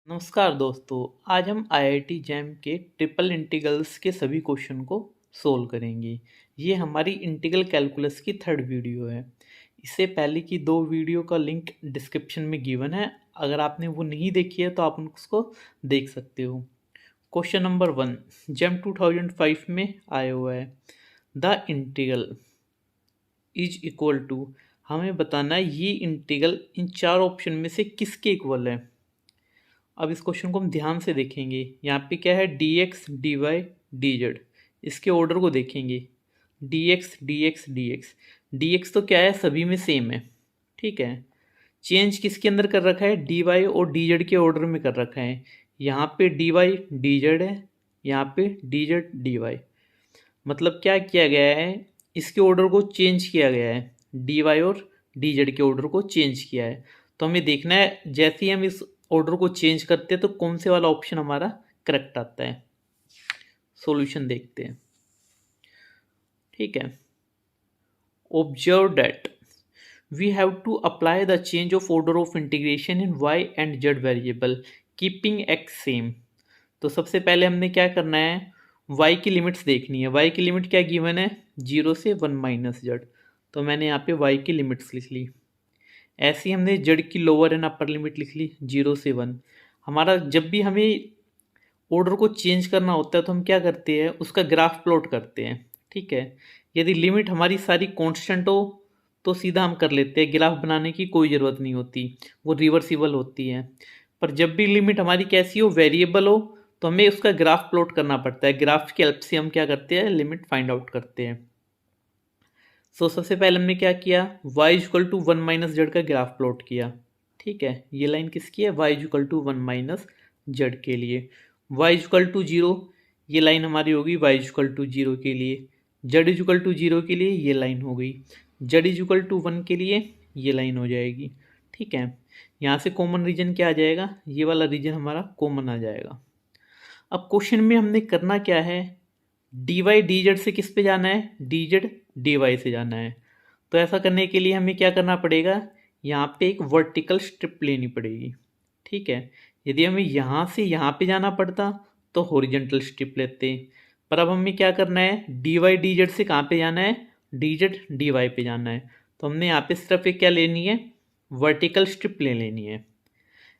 नमस्कार दोस्तों। आज हम आईआईटी जैम के ट्रिपल इंटीग्रल्स के सभी क्वेश्चन को सोल्व करेंगे। ये हमारी इंटीग्रल कैलकुलस की थर्ड वीडियो है। इससे पहले की दो वीडियो का लिंक डिस्क्रिप्शन में गिवन है। अगर आपने वो नहीं देखी है तो आप उसको देख सकते हो। क्वेश्चन नंबर 1 जैम 2005 में आया हुआ है। The integral is equal to, हमें बताना है ये इंटीग्रल इन चार ऑप्शन में से किसके इक्वल है। अब इस क्वेश्चन को हम ध्यान से देखेंगे। यहाँ पे क्या है, D X D Y D Z. इसके ऑर्डर को देखेंगे, D X D X D X. D X तो क्या है, सभी में सेम है, ठीक है। चेंज किसके अंदर कर रखा है, डी वाई और डी जेड के ऑर्डर में कर रखा है। यहाँ पे डी वाई डी जेड है, यहाँ पे डी जेड डी वाई। मतलब क्या किया गया है, इसके ऑर्डर को चेंज किया गया है। डी वाई और डी जेड के ऑर्डर को चेंज किया है। तो हमें देखना है जैसे ही हम इस ऑर्डर को चेंज करते हैं तो कौन से वाला ऑप्शन हमारा करेक्ट आता है। सॉल्यूशन देखते हैं, ठीक है। Observe that we have to apply the change of order of integration in Y and Z variable keeping X same. तो सबसे पहले हमने क्या करना है, y की लिमिट्स देखनी है। y की लिमिट क्या गिवन है, 0 से 1 माइनस जेड। तो मैंने यहाँ पे y की लिमिट्स लिख ली। ऐसे ही हमने z की लोअर एंड अपर लिमिट लिख ली 0 से 1। हमारा जब भी हमें ऑर्डर को चेंज करना होता है तो हम क्या करते हैं, उसका ग्राफ प्लॉट करते हैं, ठीक है। यदि लिमिट हमारी सारी कांस्टेंट हो तो सीधा हम कर लेते हैं, ग्राफ बनाने की कोई ज़रूरत नहीं होती, वो रिवर्सिबल होती है। पर जब भी लिमिट हमारी कैसी हो, वेरिएबल हो, तो हमें उसका ग्राफ प्लॉट करना पड़ता है। ग्राफ की हेल्प से हम क्या करते हैं, लिमिट फाइंड आउट करते हैं। सो सबसे पहले हमने क्या किया, y equal to 1 minus Z का ग्राफ प्लॉट किया, ठीक है। ये लाइन किसकी है, y equal to 1 minus Z के लिए। y इक्वल टू 0, ये लाइन हमारी होगी y इक्वल टू 0 के लिए। z इक्वल टू 0 के लिए ये लाइन हो गई। z इक्वल टू 1 के लिए ये लाइन हो जाएगी, ठीक है। यहाँ से कॉमन रीजन क्या आ जाएगा, ये वाला रीजन हमारा कॉमन आ जाएगा। अब क्वेश्चन में हमने करना क्या है, डी वाई डी जेड से किस पे जाना है, डी जेड डी वाई से जाना है। तो ऐसा करने के लिए हमें क्या करना पड़ेगा, यहाँ पे एक वर्टिकल स्ट्रिप लेनी पड़ेगी, ठीक है। यदि हमें यहाँ से यहाँ पे जाना पड़ता तो हॉरिजॉन्टल स्ट्रिप लेते। पर अब हमें क्या करना है, डी वाई डी जेड से कहाँ पे जाना है, डी जेड डी वाई पे जाना है। तो हमने यहाँ पे सिर्फ एक क्या लेनी है, वर्टिकल स्ट्रिप ले लेनी है।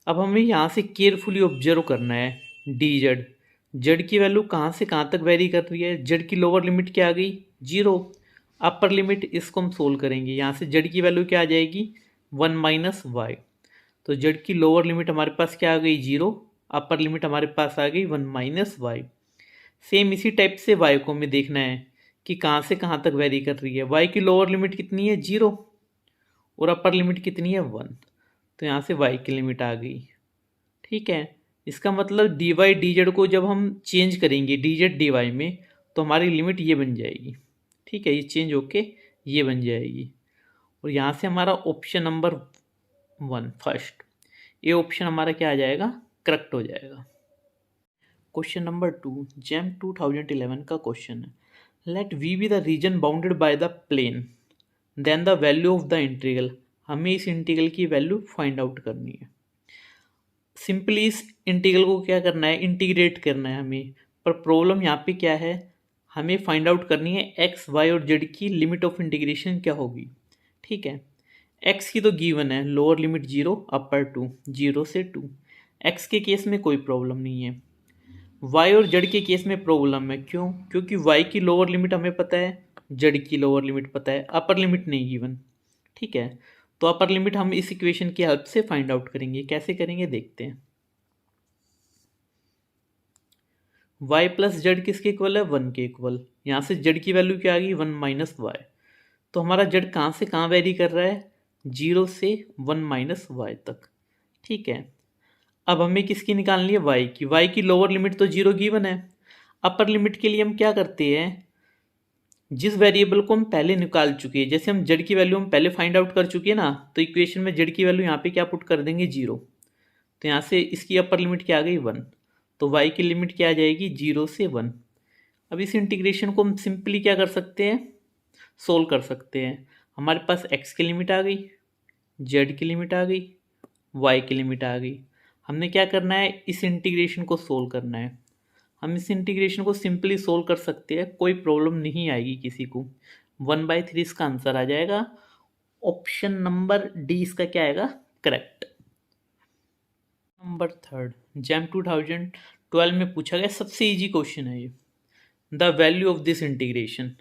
अब हमें यहाँ से केयरफुली ऑब्जर्व करना है, डी जेड, जेड की वैल्यू कहाँ से कहाँ तक वेरी कर रही है। जेड की लोअर लिमिट क्या आ गई, 0। अपर लिमिट इसको हम सोल्व करेंगे। यहाँ से जेड की वैल्यू क्या आ जाएगी, 1 माइनस वाई। तो जेड की लोअर लिमिट हमारे पास क्या आ गई, 0। अपर लिमिट हमारे पास आ गई 1 माइनस वाई। सेम इसी टाइप से वाई को हमें देखना है कि कहाँ से कहाँ तक वेरी कर रही है। वाई की लोअर लिमिट कितनी है, 0, और अपर लिमिट कितनी है, 1। तो यहाँ से वाई की लिमिट आ गई, ठीक है। इसका मतलब डी वाई डी जेड को जब हम चेंज करेंगे डी जेड डी वाई में तो हमारी लिमिट ये बन जाएगी, ठीक है। ये चेंज होके ये बन जाएगी। और यहाँ से हमारा ऑप्शन नंबर 1 फर्स्ट, ये ऑप्शन हमारा क्या आ जाएगा, करेक्ट हो जाएगा। क्वेश्चन नंबर 2 जैम 2011 का क्वेश्चन है। Let V be the region bounded by the plane, then the value of the integral. हमें इस इंटीग्रल की वैल्यू फाइंड आउट करनी है। सिंपली इस इंटीग्रल को क्या करना है, इंटीग्रेट करना है हमें। पर प्रॉब्लम यहाँ पे क्या है, हमें फाइंड आउट करनी है एक्स वाई और जेड की लिमिट ऑफ इंटीग्रेशन क्या होगी, ठीक है। एक्स की तो गिवन है, लोअर लिमिट 0 अपर 2, 0 से 2। एक्स के केस में कोई प्रॉब्लम नहीं है। वाई और जेड के केस में प्रॉब्लम है, क्यों, क्योंकि वाई की लोअर लिमिट हमें पता है, जेड की लोअर लिमिट पता है, अपर लिमिट नहीं गिवन, ठीक है। तो अपर लिमिट हम इस इक्वेशन की हेल्प से फाइंड आउट करेंगे। कैसे करेंगे देखते हैं। y प्लस जेड किसके इक्वल है, 1 के इक्वल। यहाँ से z की वैल्यू क्या आ गई, 1 माइनस वाई। तो हमारा z कहाँ से कहाँ वेरी कर रहा है, 0 से 1 माइनस वाई तक, ठीक है। अब हमें किसकी निकालनी है, y की लोअर लिमिट तो 0 गिवन है। अपर लिमिट के लिए हम क्या करते हैं, जिस वेरिएबल को हम पहले निकाल चुके हैं, जैसे हम जेड की वैल्यू हम पहले फाइंड आउट कर चुके हैं ना, तो इक्वेशन में जेड की वैल्यू यहाँ पे क्या पुट कर देंगे, 0। तो यहाँ से इसकी अपर लिमिट क्या आ गई, 1। तो y की लिमिट क्या आ जाएगी, 0 से 1। अब इस इंटीग्रेशन को हम सिंपली क्या कर सकते हैं, सोल्व कर सकते हैं। हमारे पास x की लिमिट आ गई, z की लिमिट आ गई, y की लिमिट आ गई। हमने क्या करना है, इस इंटीग्रेशन को सोल्व करना है। हम इस इंटीग्रेशन को सिंपली सोल्व कर सकते हैं, कोई प्रॉब्लम नहीं आएगी किसी को। 1/3 इसका आंसर आ जाएगा। ऑप्शन नंबर डी इसका क्या आएगा, करेक्ट। नंबर थर्ड, जैम 2012 में पूछा गया सबसे इजी क्वेश्चन है ये। The value of this integration,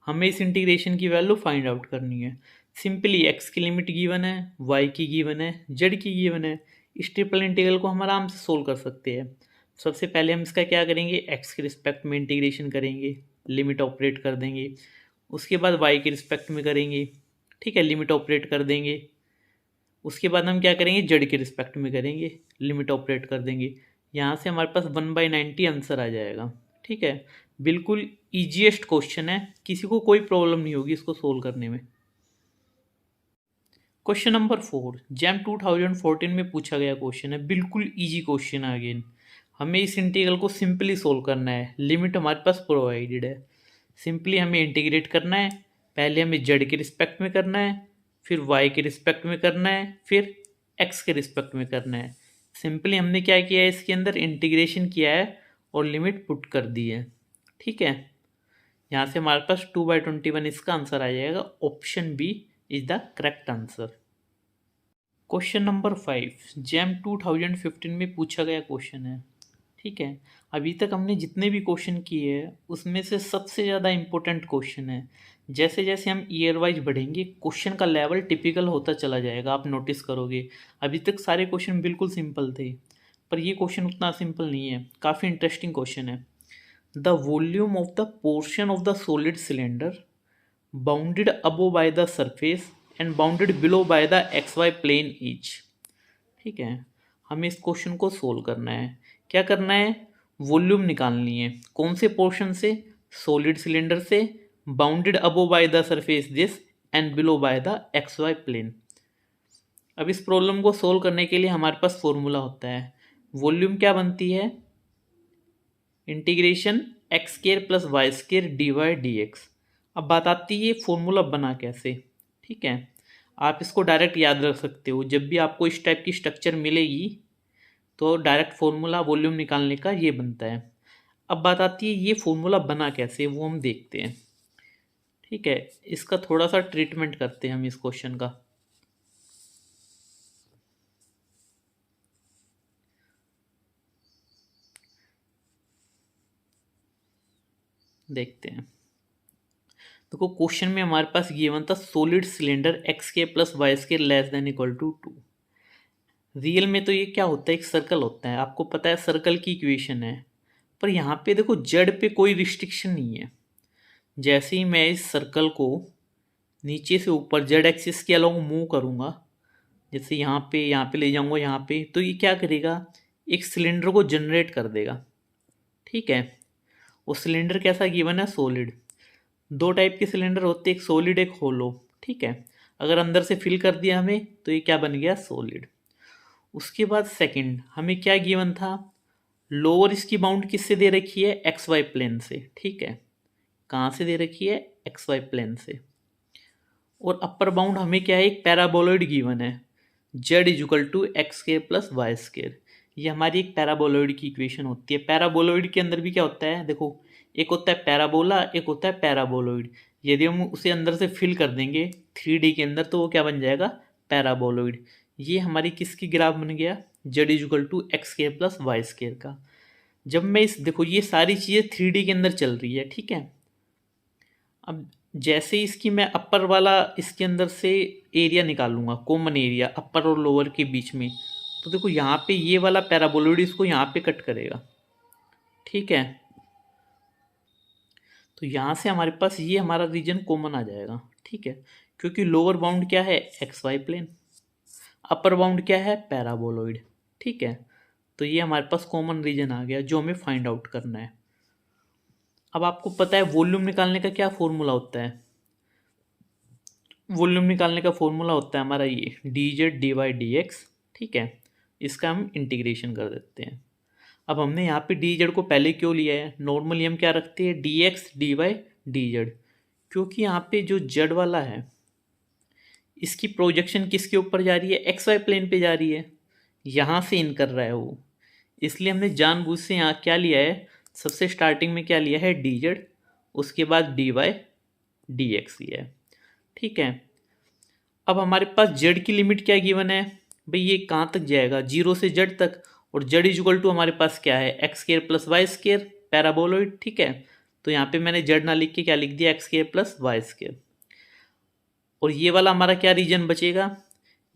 हमें इस इंटीग्रेशन की वैल्यू फाइंड आउट करनी है। सिंपली एक्स की लिमिट गिवन है, वाई की गिवन है, जेड की गिवन है। इस ट्रिपल इंटीग्रल को हम आराम से सोल्व कर सकते हैं। सबसे पहले हम इसका क्या करेंगे, एक्स के रिस्पेक्ट में इंटीग्रेशन करेंगे, लिमिट ऑपरेट कर देंगे। उसके बाद वाई के रिस्पेक्ट में करेंगे, ठीक है, लिमिट ऑपरेट कर देंगे। उसके बाद हम क्या करेंगे, जेड के रिस्पेक्ट में करेंगे, लिमिट ऑपरेट कर देंगे। यहाँ से हमारे पास 1/90 आंसर आ जाएगा। ठीक है, बिल्कुल ईजीएस्ट क्वेश्चन है, किसी को कोई प्रॉब्लम नहीं होगी इसको सोल्व करने में। क्वेश्चन नंबर 4, जैम 2014 में पूछा गया क्वेश्चन है, बिल्कुल इजी क्वेश्चन है अगेन। हमें इस इंटीग्रल को सिंपली सोल्व करना है, लिमिट हमारे पास प्रोवाइडेड है। सिंपली हमें इंटीग्रेट करना है, पहले हमें जेड के रिस्पेक्ट में करना है, फिर वाई के रिस्पेक्ट में करना है, फिर एक्स के रिस्पेक्ट में करना है। सिंपली हमने क्या किया है, इसके अंदर इंटीग्रेशन किया है और लिमिट पुट कर दी है। ठीक है, यहाँ से हमारे पास 2/21 इसका आंसर आ जाएगा। Option B is the correct answer. Question number 5, JAM 2015 में पूछा गया क्वेश्चन है। ठीक है, अभी तक हमने जितने भी क्वेश्चन किए हैं उसमें से सबसे ज़्यादा इम्पोर्टेंट क्वेश्चन है। जैसे जैसे हम ईयर वाइज बढ़ेंगे क्वेश्चन का लेवल टिपिकल होता चला जाएगा, आप नोटिस करोगे। अभी तक सारे क्वेश्चन बिल्कुल सिंपल थे, पर ये क्वेश्चन उतना सिंपल नहीं है, काफ़ी इंटरेस्टिंग क्वेश्चन है। The volume of the portion of the solid cylinder bounded above by the surface and bounded below by the X Y plane each. ठीक है, हमें इस क्वेश्चन को सोल्व करना है। क्या करना है, वॉल्यूम निकालनी है। कौन से पोर्शन से, सॉलिड सिलेंडर से, bounded above by the surface this and below by the X Y plane. अब इस प्रॉब्लम को सोल्व करने के लिए हमारे पास फॉर्मूला होता है। वॉल्यूम क्या बनती है, integration X square plus Y square D Y D X. अब बात आती है फॉर्मूला बना कैसे। ठीक है, आप इसको डायरेक्ट याद रख सकते हो, जब भी आपको इस टाइप की स्ट्रक्चर मिलेगी तो डायरेक्ट फॉर्मूला वॉल्यूम निकालने का ये बनता है। अब बात आती है ये फॉर्मूला बना कैसे, वो हम देखते हैं। ठीक है, इसका थोड़ा सा ट्रीटमेंट करते हैं हम इस क्वेश्चन का। देखते हैं। देखो क्वेश्चन में हमारे पास गिवन था सॉलिड सिलेंडर एक्स के plus Y square less than equal to 2। Real में तो ये क्या होता है, एक सर्कल होता है, आपको पता है सर्कल की इक्वेशन है। पर यहाँ पे देखो जेड पे कोई रिस्ट्रिक्शन नहीं है। जैसे ही मैं इस सर्कल को नीचे से ऊपर जेड एक्सिस के अलोंग मूव करूँगा, जैसे यहाँ पे ले जाऊँगा यहाँ पे, तो ये क्या करेगा, एक सिलेंडर को जनरेट कर देगा। ठीक है, वो सिलेंडर कैसा गिवन है, सॉलिड। दो टाइप के सिलेंडर होते हैं, एक सॉलिड एक होलो। ठीक है, अगर अंदर से फिल कर दिया हमें तो ये क्या बन गया, सॉलिड। उसके बाद सेकंड हमें क्या गिवन था, लोअर इसकी बाउंड किससे दे रखी है, एक्स वाई प्लेन से। ठीक है, कहाँ से दे रखी है, एक्स वाई प्लेन से। और अपर बाउंड हमें क्या है, एक पैराबोलॉइड गिवन है, Z is equal to X square plus Y square. ये हमारी एक पैराबोलॉइड की इक्वेशन होती है। पैराबोलॉइड के अंदर भी क्या होता है, देखो एक होता है पैराबोला, एक होता है पैराबोलॉइड। यदि हम उसे अंदर से फिल कर देंगे 3D के अंदर तो वो क्या बन जाएगा, पैराबोलॉइड। ये हमारी किसकी ग्राफ बन गया, Z is equal to X square plus Y square का। जब मैं इस देखो ये सारी चीज़ें 3D के अंदर चल रही है। ठीक है, अब जैसे इसकी मैं अपर वाला इसके अंदर से एरिया निकालूंगा, कॉमन एरिया अपर और लोअर के बीच में, तो देखो यहाँ पे ये वाला पैराबोलॉइड इसको यहाँ पे कट करेगा। ठीक है, तो यहाँ से हमारे पास ये हमारा रीजन कॉमन आ जाएगा। ठीक है, क्योंकि लोअर बाउंड क्या है, X Y plane, upper bound क्या है, पैराबोलॉइड। ठीक है, तो ये हमारे पास कॉमन रीजन आ गया जो हमें फाइंड आउट करना है। अब आपको पता है वॉल्यूम निकालने का क्या फॉर्मूला होता है, वॉल्यूम निकालने का फॉर्मूला होता है हमारा ये D Z D Y D X. ठीक है, इसका हम इंटीग्रेशन कर देते हैं। अब हमने यहाँ पे डी जेड को पहले क्यों लिया है, नॉर्मली हम क्या रखते हैं, D X D Y D Z, क्योंकि यहाँ पे जो जेड वाला है इसकी प्रोजेक्शन किसके ऊपर जा रही है, एक्स वाई प्लेन पे जा रही है। यहाँ से इन कर रहा है वो, इसलिए हमने जानबूझ से यहाँ क्या लिया है, सबसे स्टार्टिंग में क्या लिया है, डी जेड, उसके बाद डी वाई डी एक्स लिया है। ठीक है, अब हमारे पास जेड की लिमिट क्या गिवन है भाई, ये कहाँ तक जाएगा, जीरो से जेड तक, और जेड इज इक्वल टू हमारे पास क्या है, X square plus Y square, paraboloid. ठीक है, तो यहाँ पे मैंने जेड ना लिख के क्या लिख दिया, X square plus Y square. और ये वाला हमारा क्या रीजन बचेगा,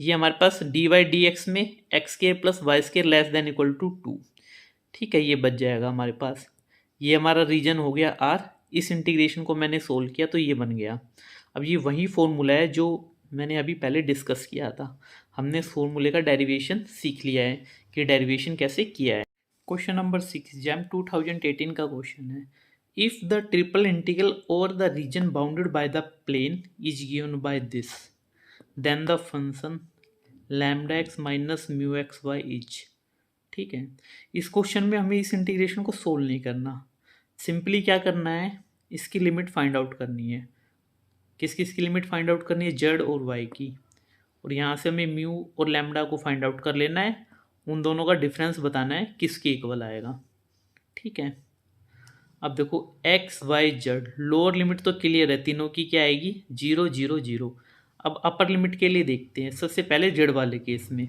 ये हमारे पास डी वाई डी एक्स में X square plus Y square less than equal to 2। ठीक है, ये बच जाएगा हमारे पास, ये हमारा रीजन हो गया आर। इस इंटीग्रेशन को मैंने सोल्व किया तो ये बन गया। अब ये वही फॉर्मूला है जो मैंने अभी पहले डिस्कस किया था, हमने इस फॉर्मूले का डेरिवेशन सीख लिया है कि डेरिवेशन कैसे किया है। क्वेश्चन नंबर 6 जैम 2018 का क्वेश्चन है, if the triple integral over the region bounded by the plane is given by this, then the function lambda X minus mu X Y is. ठीक है, इस क्वेश्चन में हमें इस इंटीग्रेशन को solve नहीं करना, सिंपली क्या करना है, इसकी लिमिट फाइंड आउट करनी है। किस किस की लिमिट फाइंड आउट करनी है, जेड और वाई की, और यहाँ से हमें म्यू और लैम्डा को फाइंड आउट कर लेना है, उन दोनों का डिफरेंस बताना है किसके इक्वल आएगा। ठीक है, अब देखो X Y Z, lower limit तो क्लियर है, तीनों की क्या आएगी, 0 0 0। अब अपर लिमिट के लिए देखते हैं, सबसे पहले जेड वाले केस में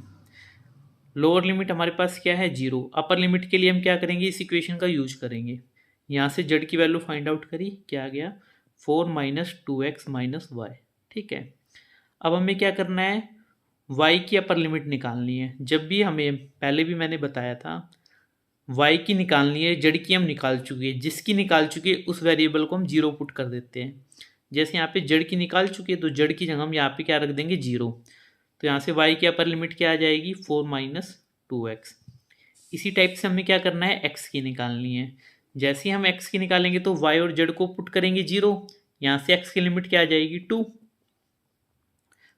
लोअर लिमिट हमारे पास क्या है, 0। अपर लिमिट के लिए हम क्या करेंगे, इस इक्वेशन का यूज करेंगे। यहाँ से जेड की वैल्यू फाइंड आउट करी, क्या आ गया, 4 माइनस 2x माइनस वाई। ठीक है, अब हमें क्या करना है, y की अपर लिमिट निकालनी है। जब भी हमें, पहले भी मैंने बताया था, y की निकालनी है, जेड की हम निकाल चुके हैं, जिसकी निकाल चुके हैं उस वेरिएबल को हम जीरो पुट कर देते हैं। जैसे यहाँ पे जेड की निकाल चुके हैं तो जेड की जगह हम यहाँ पे क्या रख देंगे, जीरो। तो यहाँ से y की अपर लिमिट क्या आ जाएगी, 4 माइनस 2x। इसी टाइप से हमें क्या करना है, x की निकालनी है। जैसे ही हम x की निकालेंगे तो y और z को पुट करेंगे जीरो, यहाँ से x की लिमिट क्या आ जाएगी, 2।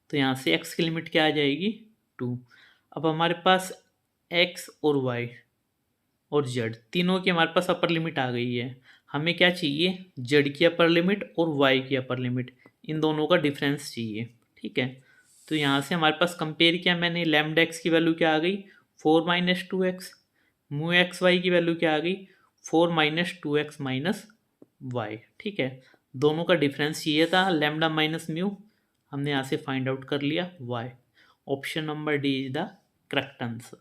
तो यहाँ से x की लिमिट क्या आ जाएगी, 2। अब हमारे पास x और y और z तीनों की हमारे पास अपर लिमिट आ गई है। हमें क्या चाहिए, z की अपर लिमिट और y की अपर लिमिट, इन दोनों का डिफरेंस चाहिए। ठीक है, तो यहाँ से हमारे पास कंपेयर किया मैंने, लैम्डा एक्स की वैल्यू क्या आ गई, 4 minus 2x, mu X Y की वैल्यू क्या आ गई, 4 माइनस 2x माइनस वाई। ठीक है, दोनों का डिफरेंस चाहिए था, लैम्डा माइनस म्यू, हमने यहाँ से फाइंड आउट कर लिया y। Option number D is the correct answer.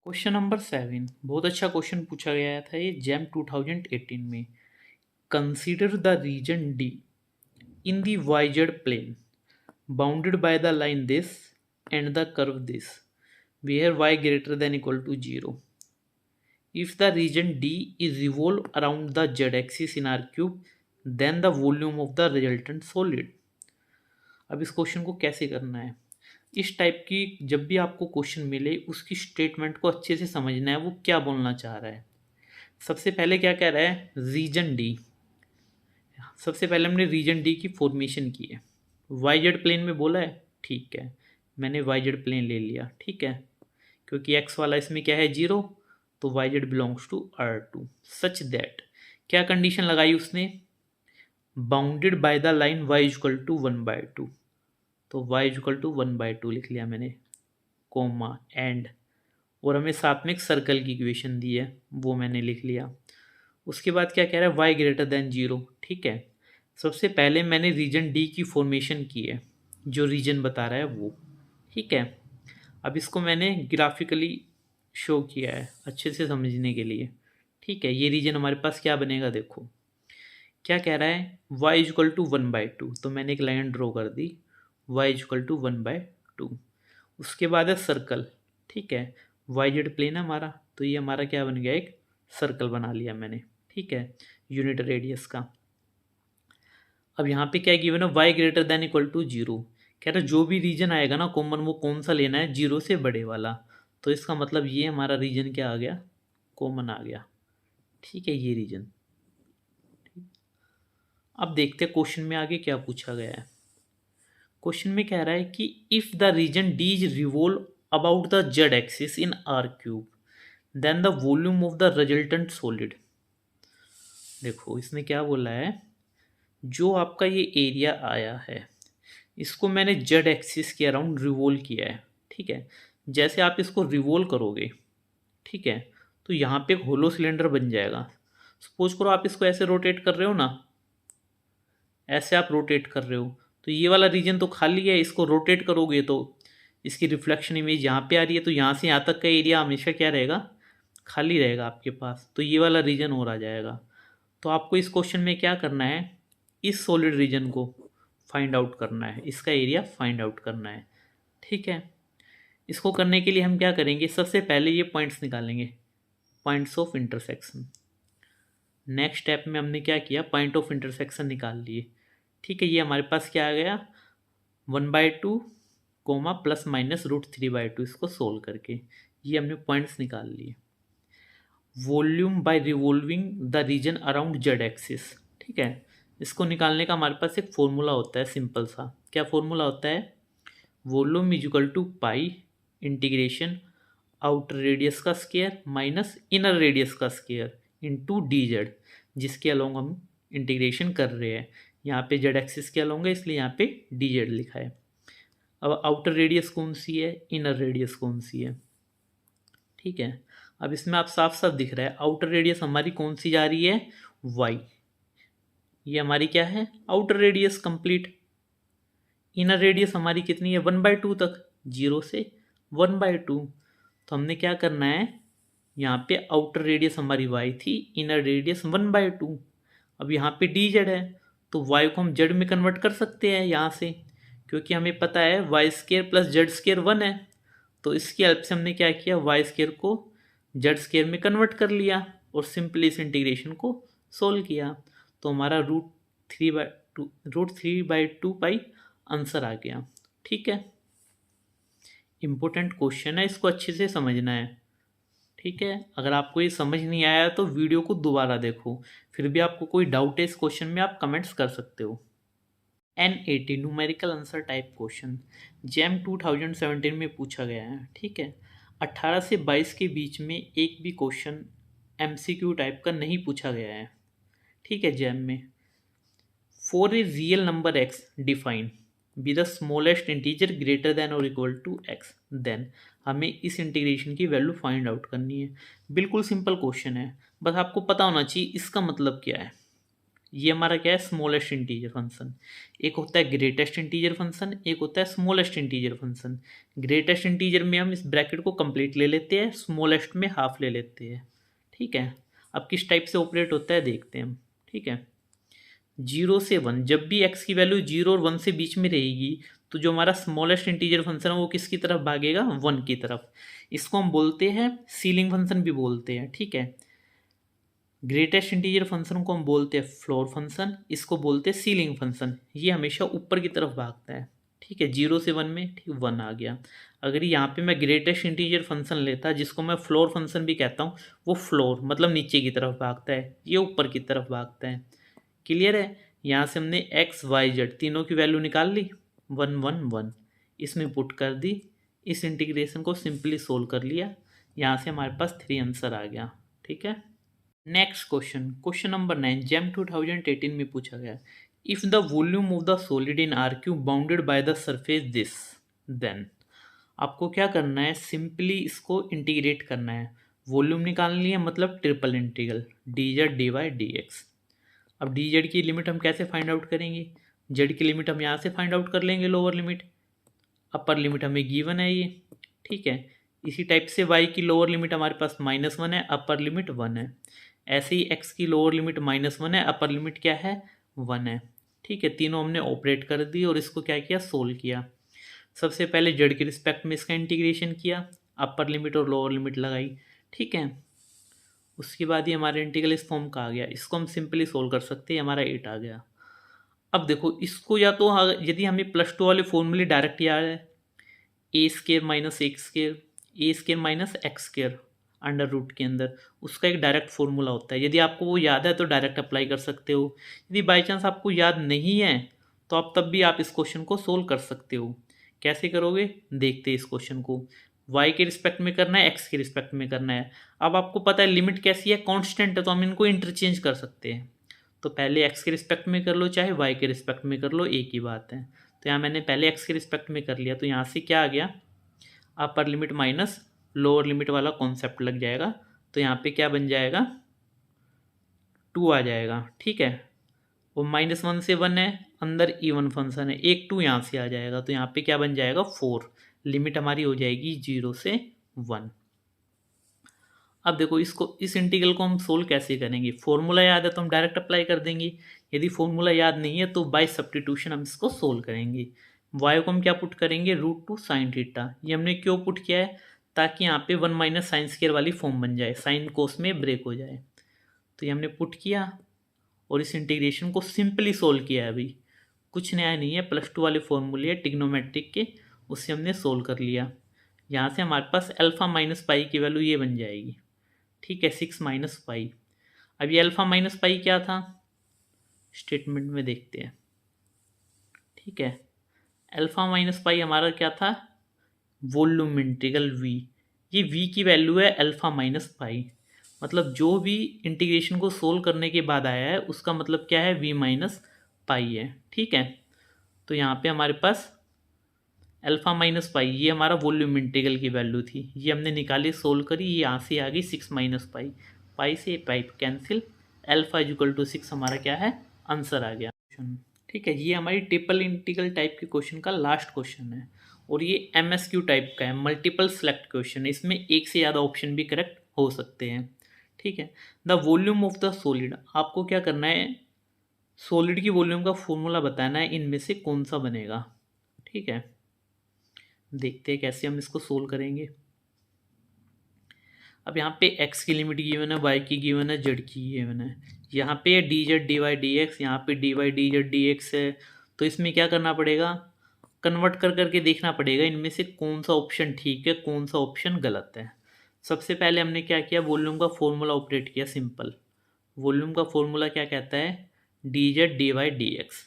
Question number 7 बहुत अच्छा क्वेश्चन पूछा गया था ये जैम 2018 में। Consider the region D in the YZ plane bounded by the line this and the curve this where y greater than equal to 0. If the region D is revolved around the z axis in R cube, then the volume of the resultant solid. अब इस question को कैसे करना है, इस type की जब भी आपको क्वेश्चन मिले उसकी स्टेटमेंट को अच्छे से समझना है, वो क्या बोलना चाह रहा है। सबसे पहले क्या कह रहा है, रीजन डी, सबसे पहले हमने रीजन डी की फॉर्मेशन की है, वाई जेड प्लेन में बोला है। ठीक है, मैंने वाई जेड प्लेन ले लिया। ठीक है, क्योंकि एक्स वाला इसमें क्या है, 0, तो Y Z belongs to R2 such that, क्या कंडीशन लगाई उसने, bounded by the line y equal to 1/2, तो y इक्वल टू 1/2 लिख लिया मैंने, कोमा एंड, और हमें साथ में एक सर्कल की इक्वेशन दी है वो मैंने लिख लिया। उसके बाद क्या कह रहा है, y ग्रेटर देन 0। ठीक है, सबसे पहले मैंने रीजन डी की फॉर्मेशन की है, जो रीजन बता रहा है वो। ठीक है, अब इसको मैंने ग्राफिकली शो किया है अच्छे से समझने के लिए। ठीक है, ये रीजन हमारे पास क्या बनेगा, देखो क्या कह रहा है, y इक्वल टू 1/2, तो मैंने एक लाइन ड्रॉ कर दी, y इक्वल टू 1/2। उसके बाद है सर्कल। ठीक है, वाई जेड प्लेन है हमारा, तो ये हमारा क्या बन गया, एक सर्कल बना लिया मैंने। ठीक है, यूनिट रेडियस का। अब यहाँ पे क्या गिवन है, y greater than equal to 0, कह रहा है जो भी रीजन आएगा ना कॉमन, वो कौन सा लेना है, 0 से बड़े वाला। तो इसका मतलब ये हमारा रीजन क्या आ गया, कॉमन आ गया। ठीक है, ये रीजन। अब देखते हैं क्वेश्चन में आगे क्या पूछा गया है। क्वेश्चन में कह रहा है कि if the region D is revolve about the Z axis in R cube, then the volume of the resultant solid. देखो इसने क्या बोला है, जो आपका ये एरिया आया है इसको मैंने जेड एक्सिस के अराउंड रिवॉल्व किया है। ठीक है, जैसे आप इसको रिवोल्व करोगे, ठीक है, तो यहाँ पे एक होलो सिलेंडर बन जाएगा। सपोज करो आप इसको ऐसे रोटेट कर रहे हो ना, ऐसे आप रोटेट कर रहे हो, तो ये वाला रीजन तो खाली है, इसको रोटेट करोगे तो इसकी रिफ्लेक्शन इमेज यहाँ पे आ रही है, तो यहाँ से यहाँ तक का एरिया हमेशा क्या रहेगा, खाली रहेगा आपके पास, तो ये वाला रीजन और आ जाएगा। तो आपको इस क्वेश्चन में क्या करना है, इस सॉलिड रीजन को फाइंड आउट करना है, इसका एरिया फाइंड आउट करना है, ठीक है। इसको करने के लिए हम क्या करेंगे, सबसे पहले ये पॉइंट्स निकालेंगे, points of intersection. Next step में हमने क्या किया, पॉइंट ऑफ इंटरसेक्शन निकाल लिए, ठीक है। ये हमारे पास क्या आ गया, 1/2 कोमा प्लस माइनस √3/2, इसको सोल्व करके ये हमने पॉइंट्स निकाल लिए। Volume by revolving the region around Z axis, ठीक है। इसको निकालने का हमारे पास एक फॉर्मूला होता है सिंपल सा, क्या फॉर्मूला होता है, volume is equal to pi integration outer radius का स्क्वायर माइनस इनर रेडियस का स्क्वायर इनटू डी जेड, जिसके अलोंग हम इंटीग्रेशन कर रहे हैं। यहाँ पे जेड एक्सिस के अलोंग है, इसलिए यहाँ पे डी जेड लिखा है। अब आउटर रेडियस कौन सी है, इनर रेडियस कौन सी है, ठीक है। अब इसमें आप साफ साफ दिख रहा है आउटर रेडियस हमारी कौन सी जा रही है, वाई, ये हमारी क्या है, outer radius complete. Inner radius हमारी कितनी है, 1/2 तक, 0 से 1/2। तो हमने क्या करना है, यहाँ पे आउटर रेडियस हमारी वाई थी, इनर रेडियस 1/2। अब यहाँ पे डी जेड है, तो वाई को हम जेड में कन्वर्ट कर सकते हैं यहाँ से, क्योंकि हमें पता है Y square plus Z square 1 है। तो इसकी हेल्प से हमने क्या किया, वाई स्केयर को जेड स्केयर में कन्वर्ट कर लिया और सिंपली इस इंटीग्रेशन को सोल्व किया। तो हमारा √3/2 पाई आंसर आ गया, ठीक है। इम्पोर्टेंट क्वेश्चन है, इसको अच्छे से समझना है, ठीक है। अगर आपको ये समझ नहीं आया तो वीडियो को दोबारा देखो, फिर भी आपको कोई डाउट है इस क्वेश्चन में आप कमेंट्स कर सकते हो। N80 numerical answer type question, jam 2017 में पूछा गया है, ठीक है। 18 से 22 के बीच में एक भी क्वेश्चन MCQ टाइप का नहीं पूछा गया है, ठीक है, जैम में। For a real number x define be the smallest integer greater than और इक्वल टू x, देन हमें इस इंटीग्रेशन की वैल्यू फाइंड आउट करनी है। बिल्कुल सिंपल क्वेश्चन है, बस आपको पता होना चाहिए इसका मतलब क्या है। ये हमारा क्या है, स्मॉलेस्ट इंटीजर फंक्शन। एक होता है ग्रेटेस्ट इंटीजर फंक्शन, एक होता है smallest integer function. Greatest integer में हम इस ब्रैकेट को कंप्लीट ले लेते हैं, स्मॉलेस्ट में हाफ ले लेते हैं, ठीक है। अब किस टाइप से ऑपरेट होता है देखते हैं हम, ठीक है। 0 से 1, जब भी x की वैल्यू 0 और 1 से बीच में रहेगी तो जो हमारा स्मॉलेस्ट इंटीजर फंक्शन है वो किसकी तरफ भागेगा, 1 की तरफ। इसको हम बोलते हैं सीलिंग फंक्शन भी बोलते हैं, ठीक है। ग्रेटेस्ट इंटीजर फंक्शन को हम बोलते हैं फ्लोर फंक्शन, इसको बोलते हैं सीलिंग फंक्शन। ये हमेशा ऊपर की तरफ भागता है, ठीक है। 0 से 1 में, ठीक, 1 आ गया। अगर यहाँ पे मैं ग्रेटेस्ट इंटीजर फंक्शन लेता, जिसको मैं फ्लोर फंक्शन भी कहता हूँ, वो फ्लोर मतलब नीचे की तरफ भागता है, ये ऊपर की तरफ भागता है। क्लियर है। यहाँ से हमने x y z तीनों की वैल्यू निकाल ली, 1 1 1, इसमें पुट कर दी, इस इंटीग्रेशन को सिंपली सोल्व कर लिया, यहाँ से हमारे पास 3 आंसर आ गया, ठीक है। Next question, question number 9, JAM 2018 में पूछा गया, if the volume of the solid in RQ bounded by the surface this, then आपको क्या करना है, सिंपली इसको इंटीग्रेट करना है। वॉल्यूम निकालनी है, मतलब triple integral dz dy dx। अब डी जेड की लिमिट हम कैसे फाइंड आउट करेंगे, जेड की लिमिट हम यहाँ से फाइंड आउट कर लेंगे, लोअर लिमिट, अपर लिमिट हमें गिवन है ये, ठीक है। इसी टाइप से वाई की लोअर लिमिट हमारे पास -1 है, अपर लिमिट 1 है। ऐसे ही एक्स की लोअर लिमिट -1 है, अपर लिमिट क्या है, 1 है, ठीक है। तीनों हमने ऑपरेट कर दी और इसको क्या किया, सोल्व किया। सबसे पहले जेड के रिस्पेक्ट में इसका इंटीग्रेशन किया, अपर लिमिट और लोअर लिमिट लगाई, ठीक है। उसके बाद ही हमारा इंटीग्रल इस फॉर्म का आ गया, इसको हम सिंपली सोल्व कर सकते हैं, हमारा 8 आ गया। अब देखो इसको, या तो यदि हमें +2 वाले फॉर्मूले डायरेक्ट याद है, a² - x², a² - x² under root के अंदर, उसका एक डायरेक्ट फॉर्मूला होता है। यदि आपको वो याद है तो डायरेक्ट अप्लाई कर सकते हो, यदि बाई चांस आपको याद नहीं है तो आप तब भी आप इस क्वेश्चन को सोल्व कर सकते हो। कैसे करोगे, देखते हैं इस क्वेश्चन को। y के रिस्पेक्ट में करना है, x के रिस्पेक्ट में करना है। अब आपको पता है लिमिट कैसी है, कांस्टेंट है, तो हम इनको इंटरचेंज कर सकते हैं। तो पहले x के रिस्पेक्ट में कर लो, चाहे y के रिस्पेक्ट में कर लो, एक ही बात है। तो यहाँ मैंने पहले x के रिस्पेक्ट में कर लिया, तो यहाँ से क्या आ गया, upper limit minus lower limit वाला कॉन्सेप्ट लग जाएगा। तो यहाँ पे क्या बन जाएगा, 2 आ जाएगा। ठीक है, वो -1 से 1 है, अंदर इवन फंक्शन है, एक 2 यहाँ से आ जाएगा, तो यहाँ पे क्या बन जाएगा 4। लिमिट हमारी हो जाएगी 0 से 1। अब देखो इसको, इस इंटीग्रल को हम सोल्व कैसे करेंगे। फॉर्मूला याद है तो हम डायरेक्ट अप्लाई कर देंगे। यदि फॉर्मूला याद नहीं है तो बाय सब्स्टिट्यूशन हम इसको सोल्व करेंगे। y को हम क्या पुट करेंगे, √2 sin थीटा। ये हमने क्यों पुट किया है, ताकि यहाँ पे 1 माइनस साइन स्क्वायर वाली फॉर्म बन जाए, साइन कोस में ब्रेक हो जाए। तो ये हमने पुट किया और इस इंटीग्रेशन को सिंपली सोल्व किया है। अभी कुछ नया नहीं है, +2 वाले फॉर्मूले है ट्रिग्नोमेट्रिक के, उससे हमने सोल्व कर लिया। यहाँ से हमारे पास अल्फ़ा माइनस पाई की वैल्यू ये बन जाएगी। ठीक है, 6 माइनस पाई। अब ये अल्फ़ा माइनस पाई क्या था, स्टेटमेंट में देखते हैं। ठीक है, अल्फ़ा माइनस पाई हमारा क्या था, वॉल्यूम इंटीग्रल v। ये v की वैल्यू है अल्फ़ा माइनस पाई, मतलब जो भी इंटीग्रेशन को सोल्व करने के बाद आया है उसका मतलब क्या है, v माइनस पाई है। ठीक है, तो यहाँ पे हमारे पास अल्फ़ा माइनस पाई, ये हमारा वॉल्यूम इंटीग्रल की वैल्यू थी, ये हमने निकाली सोल्व करी, ये यहाँ से आ गई 6 माइनस पाई। पाई से pi cancel, alpha equal to 6 हमारा क्या है, आंसर आ गया। ठीक है, ये हमारी ट्रिपल इंटीग्रल टाइप के क्वेश्चन का लास्ट क्वेश्चन है और ये MSQ टाइप का है, मल्टीपल सेलेक्ट क्वेश्चन है। इसमें एक से ज़्यादा ऑप्शन भी करेक्ट हो सकते हैं। ठीक है, the volume of the solid, आपको क्या करना है, सॉलिड की वॉल्यूम का फॉर्मूला बताना है, इनमें से कौन सा बनेगा। ठीक है, देखते हैं कैसे हम इसको सोल्व करेंगे। अब यहाँ पे x की लिमिट गिवन है, y की गिवन है, z की गिवन है। यहाँ पे dz dy dx, यहाँ पे dy dz dx है। तो इसमें क्या करना पड़ेगा, कन्वर्ट कर करके देखना पड़ेगा इनमें से कौन सा ऑप्शन ठीक है, कौन सा ऑप्शन गलत है। सबसे पहले हमने क्या किया, वॉल्यूम का फॉर्मूला ऑपरेट किया, सिंपल। वॉल्यूम का फॉर्मूला क्या कहता है, dz dy dx।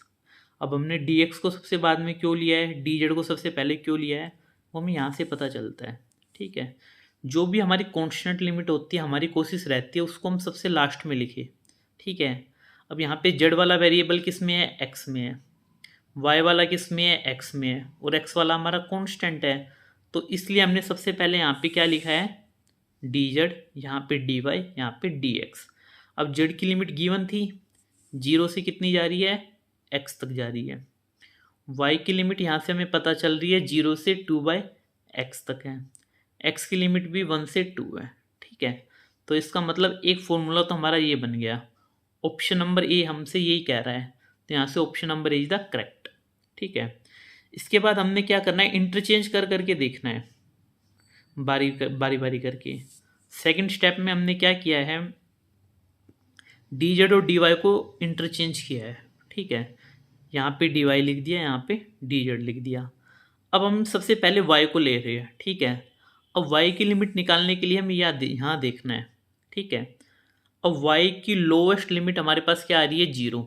अब हमने dx को सबसे बाद में क्यों लिया है, dz को सबसे पहले क्यों लिया है, वो हमें यहाँ से पता चलता है। ठीक है, जो भी हमारी कांस्टेंट लिमिट होती है, हमारी कोशिश रहती है उसको हम सबसे लास्ट में लिखें। ठीक है, अब यहाँ पे z वाला वेरिएबल किस में है, x में है, y वाला किस में है, x में है, और x वाला हमारा कांस्टेंट है, तो इसलिए हमने सबसे पहले यहाँ पे क्या लिखा है, dz, यहाँ पे dy, यहाँ पे dx। अब z की लिमिट गिवन थी, 0 से कितनी जा रही है, x तक जा रही है। y की लिमिट यहाँ से हमें पता चल रही है 0 से 2/x तक है। x की लिमिट भी 1 से 2 है। ठीक है, तो इसका मतलब एक फॉर्मूला तो हमारा ये बन गया। ऑप्शन नंबर ए हमसे यही कह रहा है, तो यहाँ से option number A is the correct. ठीक है, इसके बाद हमने क्या करना है, इंटरचेंज कर करके देखना है, बारी बारी करके। सेकंड स्टेप में हमने क्या किया है, dz और dy को इंटरचेंज किया है। ठीक है, यहाँ पे dy लिख दिया, यहाँ पे dz लिख दिया। अब हम सबसे पहले y को ले रहे हैं। ठीक है, अब y की लिमिट निकालने के लिए हमें यहाँ देखना है। ठीक है, अब y की लोवेस्ट लिमिट हमारे पास क्या आ रही है, 0।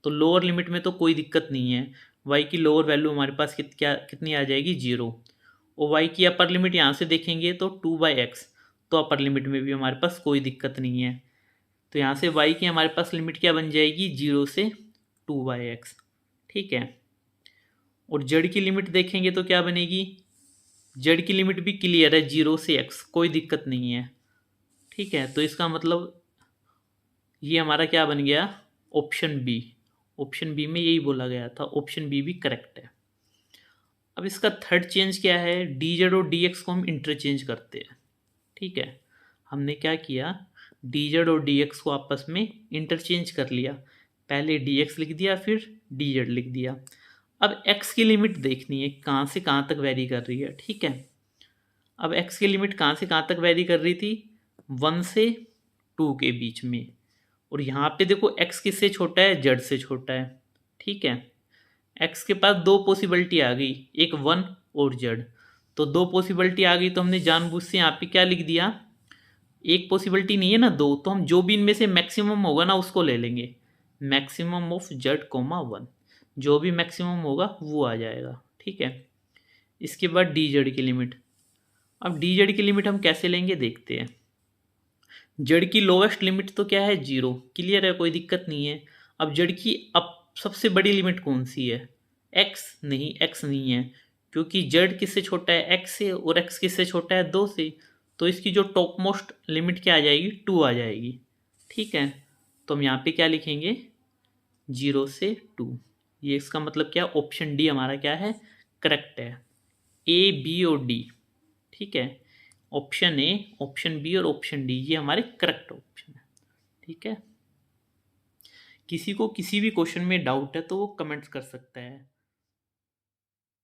तो लोअर लिमिट में तो कोई दिक्कत नहीं है, y की लोअर वैल्यू हमारे पास कितनी आ जाएगी, 0। और y की अपर लिमिट यहाँ से देखेंगे तो 2/x, तो अपर लिमिट में भी हमारे पास कोई दिक्कत नहीं है। तो यहाँ से y की हमारे पास लिमिट क्या बन जाएगी, 0 से 2/x। ठीक है, और z की लिमिट देखेंगे तो क्या बनेगी, z की लिमिट भी क्लियर है, 0 से x, कोई दिक्कत नहीं है। ठीक है, तो इसका मतलब ये हमारा क्या बन गया, ऑप्शन बी। ऑप्शन बी में यही बोला गया था, ऑप्शन बी भी करेक्ट है। अब इसका थर्ड चेंज क्या है, dz और dx को हम इंटरचेंज करते हैं। ठीक है, हमने क्या किया, dz और dx को आपस में इंटरचेंज कर लिया, पहले dx लिख दिया फिर dz लिख दिया। अब x की लिमिट देखनी है कहाँ से कहाँ तक वेरी कर रही है। ठीक है, अब x की लिमिट कहाँ से कहाँ तक वेरी कर रही थी, 1 से 2 के बीच में, और यहाँ पे देखो x किससे छोटा है, z से छोटा है। ठीक है, x के पास दो पॉसिबिलिटी आ गई, एक 1 और z, तो दो पॉसिबिलिटी आ गई, तो हमने जानबूझ से यहाँ पे क्या लिख दिया, एक पॉसिबिलिटी नहीं है ना, दो, तो हम जो भी इनमें से मैक्सिमम होगा ना उसको ले लेंगे, मैक्सिमम ऑफ z, 1, जो भी मैक्सिमम होगा वो आ जाएगा। ठीक है, इसके बाद dz की लिमिट, अब dz की लिमिट हम कैसे लेंगे देखते हैं। z की लोवेस्ट लिमिट तो क्या है, 0, क्लियर है, कोई दिक्कत नहीं है। अब z की अब सबसे बड़ी लिमिट कौन सी है, x नहीं है, क्योंकि जेड किससे छोटा है, एक्स से, और एक्स किससे छोटा है, 2 से, तो इसकी जो टॉप मोस्ट लिमिट क्या आ जाएगी, 2 आ जाएगी। ठीक है, तो हम यहाँ पे क्या लिखेंगे, 0 से 2। ये इसका मतलब क्या, ऑप्शन डी हमारा क्या है, करेक्ट है। ए, बी और डी, ठीक है, ऑप्शन ए, ऑप्शन बी और ऑप्शन डी ये हमारे करेक्ट ऑप्शन है। ठीक है, किसी को किसी भी क्वेश्चन में डाउट है तो वो कमेंट्स कर सकता है।